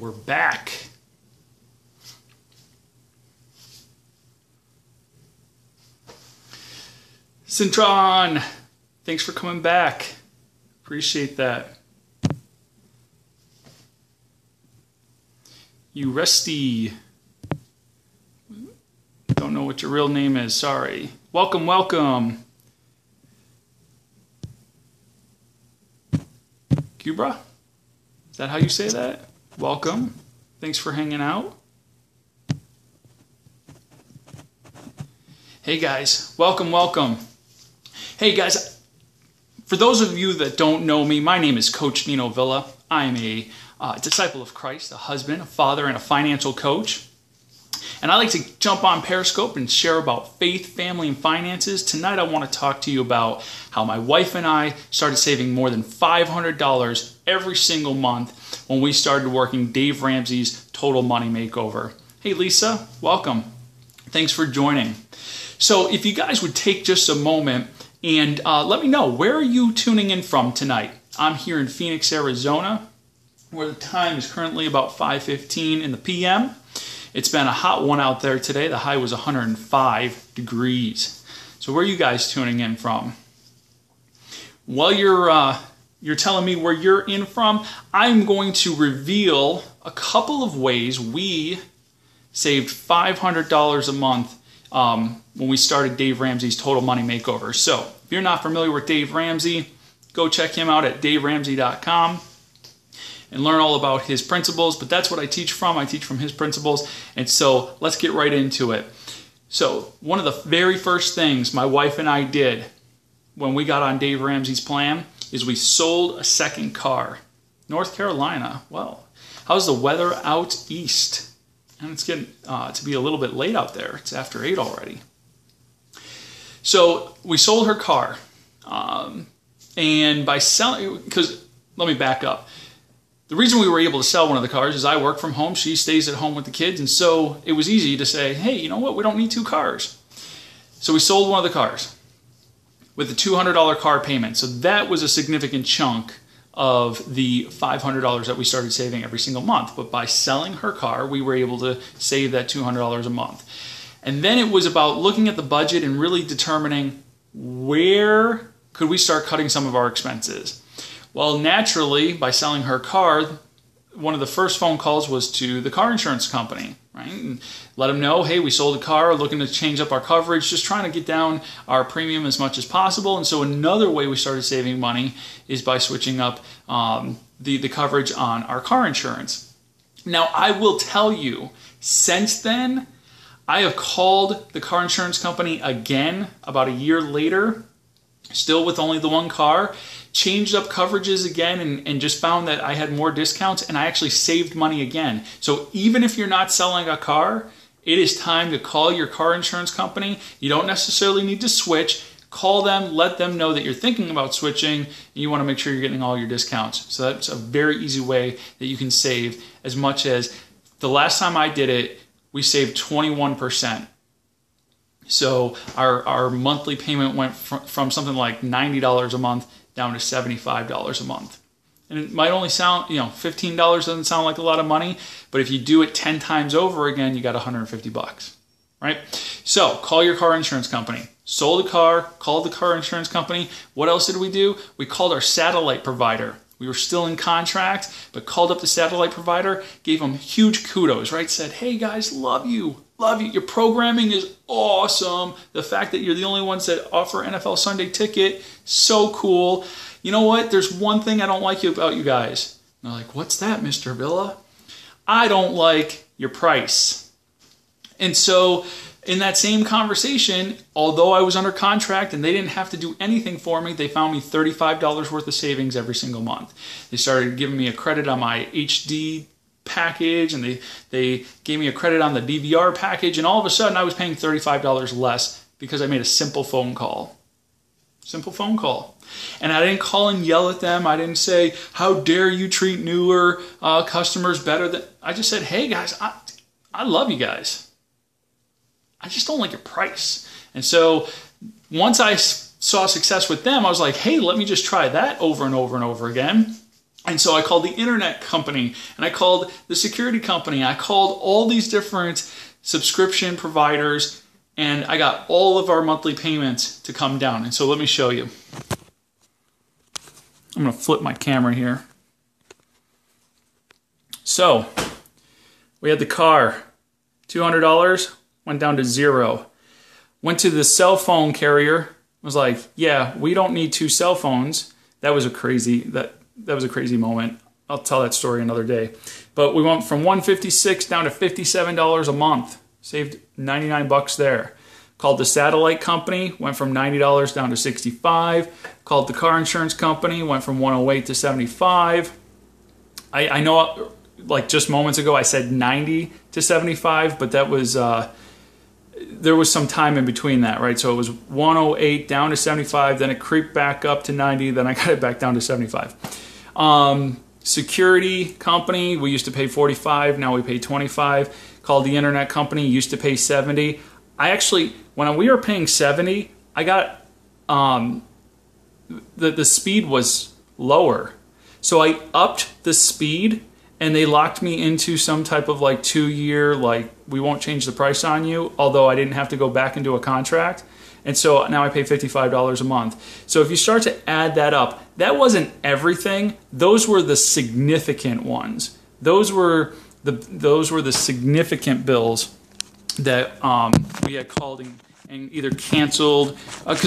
we're back. Cintron, thanks for coming back. Appreciate that. You Resty. Don't know what your real name is, sorry. Welcome, welcome. Cubra? Is that how you say that? Welcome. Thanks for hanging out. Hey guys, welcome, welcome. Hey guys, for those of you that don't know me, my name is Coach Nino Villa. I'm a disciple of Christ, a husband, a father, and a financial coach. And I like to jump on Periscope and share about faith, family, and finances. Tonight I want to talk to you about how my wife and I started saving more than $500 every single month when we started working Dave Ramsey's Total Money Makeover. Hey Lisa, welcome. Thanks for joining. So if you guys would take just a moment and let me know, where are you tuning in from tonight? I'm here in Phoenix, Arizona, where the time is currently about 5:15 in the p.m. It's been a hot one out there today. The high was 105 degrees. So where are you guys tuning in from? While you're telling me where you're in from, I'm going to reveal a couple of ways we saved $500 a month when we started Dave Ramsey's Total Money Makeover. So if you're not familiar with Dave Ramsey, go check him out at daveramsey.com. and learn all about his principles, but that's what I teach from. I teach from his principles, and so let's get right into it. So one of the very first things my wife and I did when we got on Dave Ramsey's plan is we sold a second car. North Carolina, well, how's the weather out east? And it's getting to be a little bit late out there. It's after 8 already. So we sold her car, and by selling, because let me back up. The reason we were able to sell one of the cars is I work from home, she stays at home with the kids, and so it was easy to say, hey, you know what, we don't need 2 cars. So we sold one of the cars with a $200 car payment. So that was a significant chunk of the $500 that we started saving every single month. But by selling her car, we were able to save that $200 a month. And then it was about looking at the budget and really determining where could we start cutting some of our expenses. Well, naturally, by selling her car, one of the first phone calls was to the car insurance company, right? And let them know, hey, we sold a car, looking to change up our coverage, just trying to get down our premium as much as possible. And so another way we started saving money is by switching up the coverage on our car insurance. Now, I will tell you, since then, I have called the car insurance company again about a year later, still with only the one car, changed up coverages again and just found that I had more discounts and I actually saved money again. So even if you're not selling a car, it is time to call your car insurance company. You don't necessarily need to switch. Call them, let them know that you're thinking about switching and you want to make sure you're getting all your discounts. So that's a very easy way that you can save as much as the last time I did it, we saved 21%. So our monthly payment went from something like $90 a month down to $75 a month. And it might only sound, $15 doesn't sound like a lot of money, but if you do it 10 times over again, you got $150, right? So call your car insurance company. Sold a car, called the car insurance company. What else did we do? We called our satellite provider. We were still in contract, but called up the satellite provider, gave them huge kudos, right? Said, hey guys, love you. Love you. Your programming is awesome. The fact that you're the only ones that offer NFL Sunday Ticket, so cool. You know what? There's one thing I don't like about you guys. And they're like, what's that, Mr. Villa? I don't like your price. And so in that same conversation, although I was under contract and they didn't have to do anything for me, they found me $35 worth of savings every single month. They started giving me a credit on my HD package, and they gave me a credit on the DVR package, and all of a sudden I was paying $35 less because I made a simple phone call. Simple phone call. And I didn't call and yell at them. I didn't say, how dare you treat newer customers better than... I just said, hey guys, I love you guys. I just don't like your price. And so once I saw success with them, I was like, hey, let me just try that over and over and over again. And so I called the internet company, and I called the security company. I called all these different subscription providers, and I got all of our monthly payments to come down. And so let me show you. I'm going to flip my camera here. So we had the car, $200, went down to $0. Went to the cell phone carrier, was like, yeah, we don't need 2 cell phones. That was a crazy moment. I'll tell that story another day. But we went from $156 down to $57 a month. Saved 99 bucks there. Called the satellite company, went from $90 down to $65. Called the car insurance company, went from $108 to $75. I know, like just moments ago, I said $90 to $75, but that was there was some time in between that, right? So it was $108 down to $75, then it creeped back up to $90, then I got it back down to $75. Security company, we used to pay $45, now we pay $25. Called the internet company, used to pay $70. I actually, when we were paying $70, I got the speed was lower, so I upped the speed, and they locked me into some type of like 2-year, like we won't change the price on you, although I didn't have to go back into a contract. And so now I pay $55 a month. So if you start to add that up, that wasn't everything. Those were the significant ones. Those were the significant bills that we had called and either canceled, and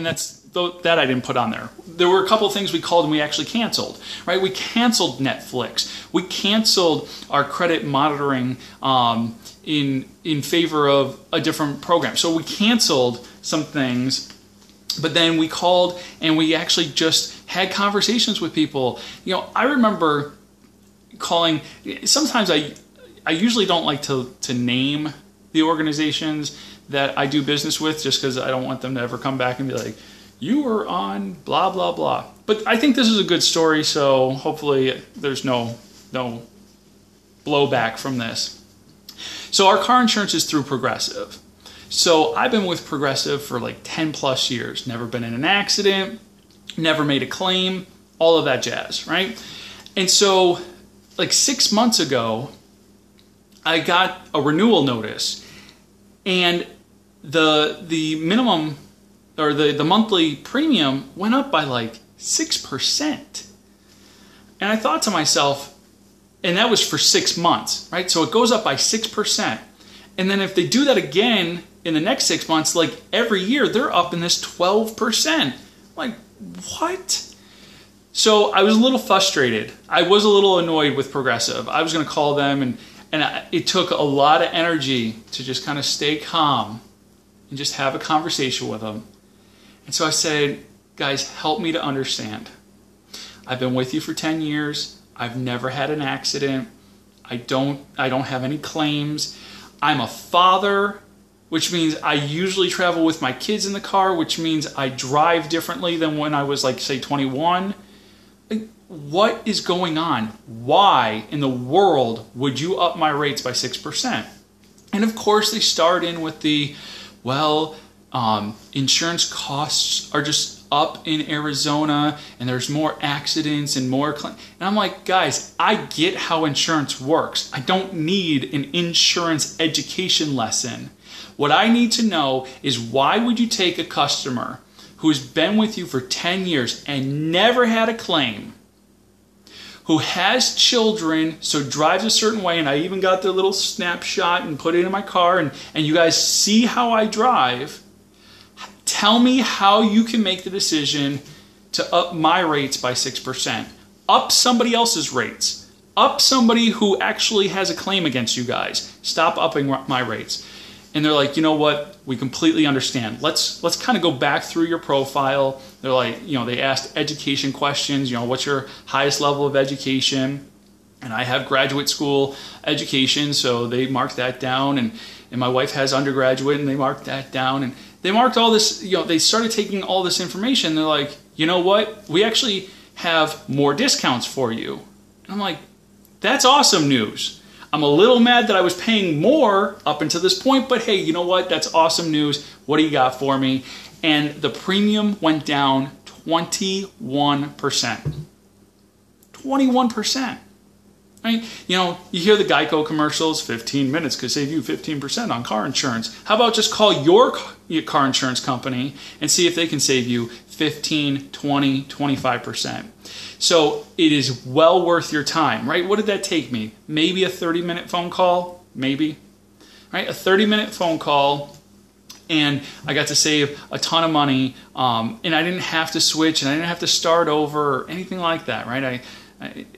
that I didn't put on there. There were a couple of things we called and we actually canceled, right? We canceled Netflix. We canceled our credit monitoring in favor of a different program. So we canceled some things, but then we called and we actually just had conversations with people. You know, I remember calling, sometimes I usually don't like to name the organizations that I do business with, just because I don't want them to ever come back and be like, you were on blah, blah, blah. But I think this is a good story, so hopefully there's no blowback from this. So our car insurance is through Progressive. So I've been with Progressive for like 10 plus years, never been in an accident, never made a claim, all of that jazz, right? And so like 6 months ago, I got a renewal notice, and the minimum or the monthly premium went up by like 6%. And I thought to myself, and that was for 6 months, right? So it goes up by 6%. And then if they do that again in the next 6 months, like every year, they're up in this 12%. Like, what? So I was a little frustrated. I was a little annoyed with Progressive. I was going to call them, and it took a lot of energy to just kind of stay calm and just have a conversation with them. And so I said, guys, help me to understand. I've been with you for 10 years. I've never had an accident. I don't have any claims. I'm a father, which means I usually travel with my kids in the car, which means I drive differently than when I was like, say, 21. Like, what is going on? Why in the world would you up my rates by 6%? And of course, they start in with the, insurance costs are just up in Arizona, and there's more accidents and more and I'm like, guys, I get how insurance works. I don't need an insurance education lesson. What I need to know is, why would you take a customer who's been with you for 10 years and never had a claim, who has children, so drives a certain way, and I even got their little snapshot and put it in my car, and you guys see how I drive. Tell me how you can make the decision to up my rates by 6%. Up somebody else's rates. Up somebody who actually has a claim against you guys. Stop upping my rates. And they're like, you know what? We completely understand. Let's kind of go back through your profile. They're like, they asked education questions. What's your highest level of education? And I have graduate school education, so they marked that down. And my wife has undergraduate, and they marked that down. And they marked all this, they started taking all this information. They're like, you know what? We actually have more discounts for you. And I'm like, that's awesome news. I'm a little mad that I was paying more up until this point, but hey, you know what? That's awesome news. What do you got for me? And the premium went down 21%. 21%. Right? You know, you hear the Geico commercials, 15 minutes could save you 15% on car insurance. How about just call your car insurance company and see if they can save you 15, 20, 25%. So it is well worth your time, right? What did that take me? Maybe a 30-minute phone call, maybe, right? A 30-minute phone call, and I got to save a ton of money, and I didn't have to switch, and I didn't have to start over or anything like that, right?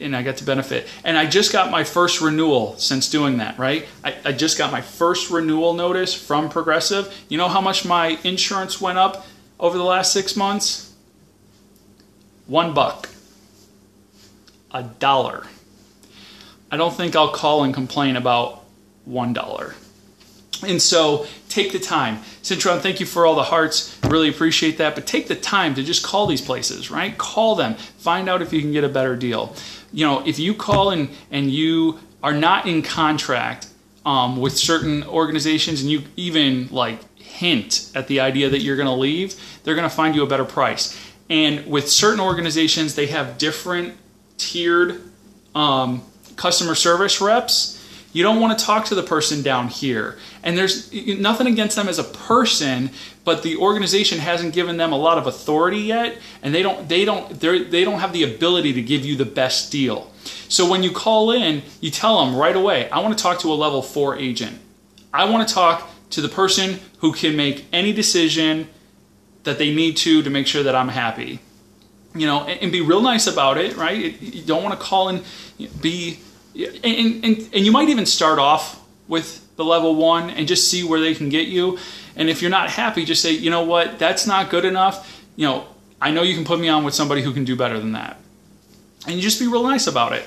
And I got to benefit. And I just got my first renewal since doing that, right? I just got my first renewal notice from Progressive. You know how much my insurance went up over the last 6 months? $1. $1. I don't think I'll call and complain about $1. And so take the time. Cintron, thank you for all the hearts. Really appreciate that. But take the time to just call these places, right? Call them. Find out if you can get a better deal. You know, if you call and you are not in contract with certain organizations, and you even like hint at the idea that you're going to leave, they're going to find you a better price. And with certain organizations, they have different tiered customer service reps. You don't want to talk to the person down here. And there's nothing against them as a person, but the organization hasn't given them a lot of authority yet, and they don't have the ability to give you the best deal. So when you call in, you tell them right away, I want to talk to a level 4 agent. I want to talk to the person who can make any decision that they need to make sure that I'm happy. You know, and be real nice about it, right? You don't want to call and be... And you might even start off with the level 1 and just see where they can get you. And if you're not happy, just say, you know what, that's not good enough. You know, I know you can put me on with somebody who can do better than that. And you just be real nice about it.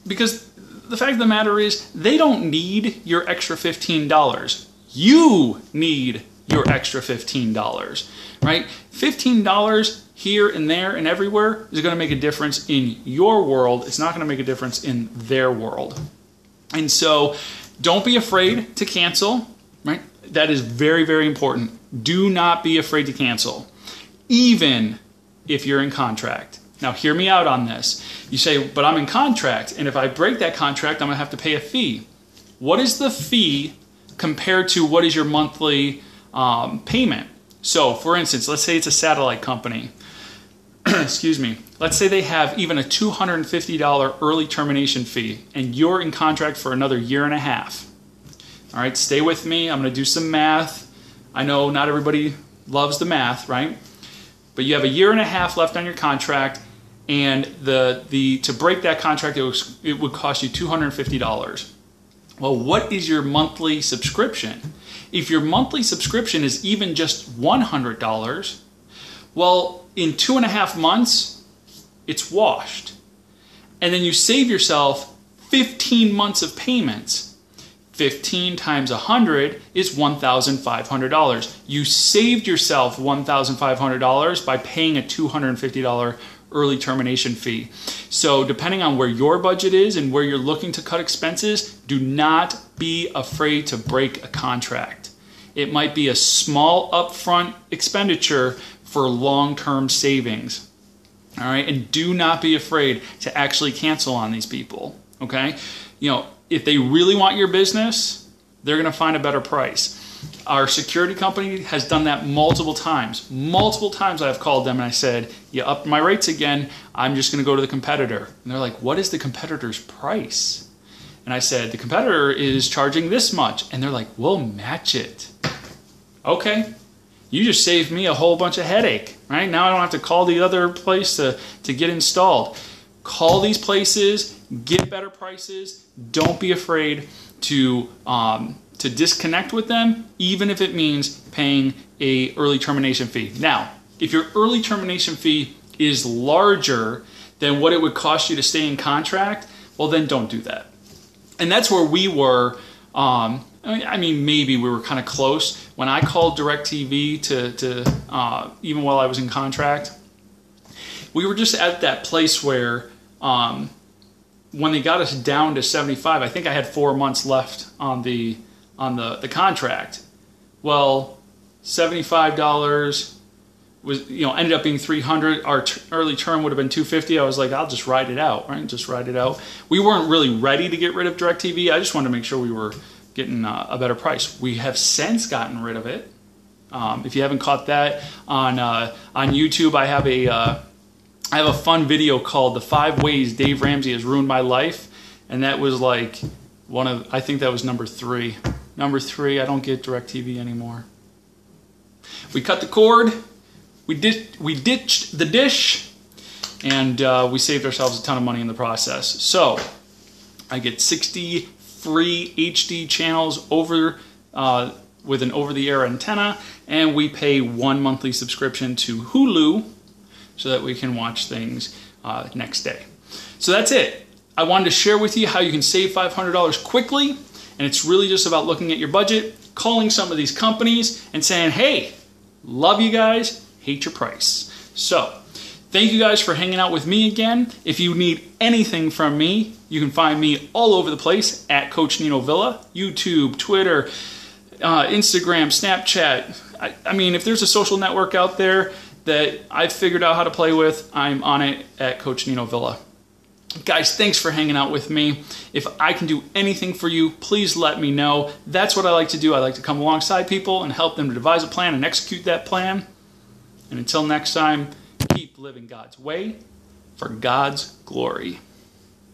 Because the fact of the matter is, they don't need your extra $15. You need your extra $15, right? $15 here and there and everywhere is going to make a difference in your world. It's not going to make a difference in their world. And so don't be afraid to cancel, right? That is very, very important. Do not be afraid to cancel, even if you're in contract. Now, hear me out on this. You say, but I'm in contract, and if I break that contract, I'm going to have to pay a fee. What is the fee compared to what is your monthly payment? So, for instance, let's say it's a satellite company. Excuse me. Let's say they have even a $250 early termination fee, and you're in contract for another 1.5 years. All right, stay with me. I'm going to do some math. I know not everybody loves the math, right? But you have a 1.5 years left on your contract, and to break that contract, it would cost you $250. Well, what is your monthly subscription? If your monthly subscription is even just $100, well, in 2.5 months, it's washed. And then you save yourself 15 months of payments. 15 times 100 is $1,500. You saved yourself $1,500 by paying a $250 early termination fee. So depending on where your budget is and where you're looking to cut expenses, do not be afraid to break a contract. It might be a small upfront expenditure for long-term savings. All right, and do not be afraid to actually cancel on these people. Okay, you know, if they really want your business, they're going to find a better price. Our security company has done that multiple times. Multiple times I've called them and I said, you upped my rates again, I'm just going to go to the competitor. And they're like, what is the competitor's price? And I said, the competitor is charging this much. And they're like, we'll match it. Okay, you just saved me a whole bunch of headache, right? Now I don't have to call the other place to get installed. Call these places, get better prices. Don't be afraid to disconnect with them, even if it means paying a early termination fee. Now, if your early termination fee is larger than what it would cost you to stay in contract, well, then don't do that. And that's where we were. I mean, maybe we were kind of close. When I called DirecTV to even while I was in contract, we were just at that place where when they got us down to 75, I think I had 4 months left on the contract. Well, $75 was, ended up being 300. Our early term would have been 250. I was like, I'll just ride it out, right? Just ride it out. We weren't really ready to get rid of DirecTV. I just wanted to make sure we were getting a better price. We have since gotten rid of it. If you haven't caught that on YouTube, I have a fun video called "The 5 Ways Dave Ramsey Has Ruined My Life," and that was like I think that was number 3. Number 3, I don't get DirecTV anymore. We cut the cord. We ditched the dish, and we saved ourselves a ton of money in the process. So I get 60 free HD channels with an over-the-air antenna, and we pay 1 monthly subscription to Hulu so that we can watch things next day. So that's it. I wanted to share with you how you can save $500 quickly, and it's really just about looking at your budget, calling some of these companies, and saying, hey, love you guys, hate your price. So, thank you guys for hanging out with me again. If you need anything from me, you can find me all over the place at Coach Nino Villa, YouTube, Twitter, Instagram, Snapchat. I mean, if there's a social network out there that I've figured out how to play with, I'm on it at Coach Nino Villa. Guys, thanks for hanging out with me. If I can do anything for you, please let me know. That's what I like to do. I like to come alongside people and help them to devise a plan and execute that plan. And until next time, keep living God's way for God's glory.